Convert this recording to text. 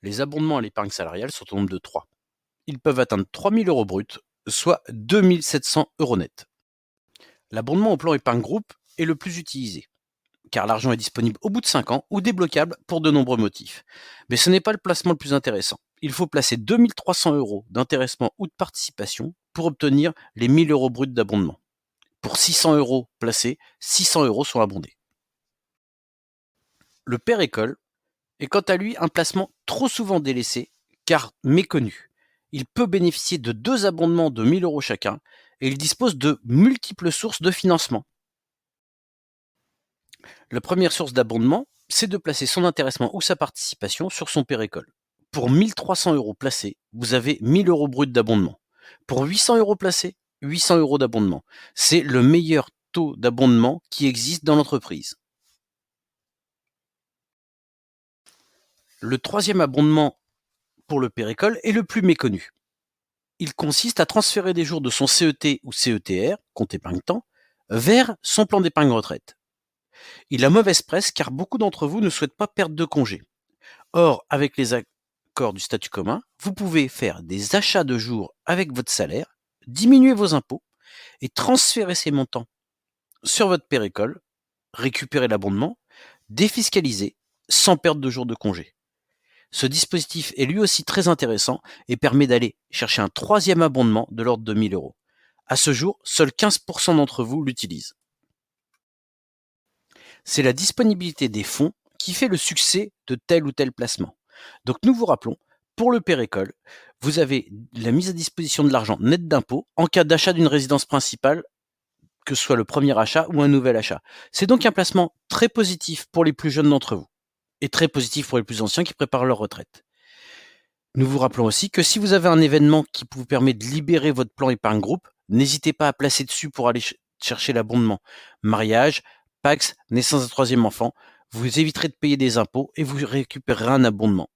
Les abondements à l'épargne salariale sont au nombre de 3. Ils peuvent atteindre 3 000 euros bruts, soit 2 700 euros net. L'abondement au plan épargne groupe est le plus utilisé, car l'argent est disponible au bout de 5 ans ou débloquable pour de nombreux motifs. Mais ce n'est pas le placement le plus intéressant. Il faut placer 2 300 euros d'intéressement ou de participation pour obtenir les 1 000 euros bruts d'abondement. Pour 600 euros placés, 600 euros sont abondés. Le père école est quant à lui un placement trop souvent délaissé, car méconnu. Il peut bénéficier de 2 abondements de 1 000 euros chacun et il dispose de multiples sources de financement. La première source d'abondement, c'est de placer son intéressement ou sa participation sur son père école. Pour 1 300 euros placés, vous avez 1 000 euros bruts d'abondement. Pour 800 euros placés, 800 euros d'abondement. C'est le meilleur taux d'abondement qui existe dans l'entreprise. Le troisième abondement pour le père école est le plus méconnu. Il consiste à transférer des jours de son CET ou CETR, compte épargne-temps, vers son plan d'épargne retraite. Il a mauvaise presse car beaucoup d'entre vous ne souhaitent pas perdre de congé. Or, avec les accords du statut commun, vous pouvez faire des achats de jours avec votre salaire, diminuer vos impôts et transférer ces montants sur votre père école, récupérer l'abondement, défiscaliser sans perdre de jours de congé. Ce dispositif est lui aussi très intéressant et permet d'aller chercher un troisième abondement de l'ordre de 1 000 euros. À ce jour, seuls 15% d'entre vous l'utilisent. C'est la disponibilité des fonds qui fait le succès de tel ou tel placement. Donc nous vous rappelons, pour le père école, vous avez la mise à disposition de l'argent net d'impôt en cas d'achat d'une résidence principale, que ce soit le premier achat ou un nouvel achat. C'est donc un placement très positif pour les plus jeunes d'entre vous et très positif pour les plus anciens qui préparent leur retraite. Nous vous rappelons aussi que si vous avez un événement qui vous permet de libérer votre plan épargne groupe, n'hésitez pas à placer dessus pour aller chercher l'abondement. Mariage, Pacs, naissance d'un troisième enfant, vous éviterez de payer des impôts et vous récupérerez un abondement.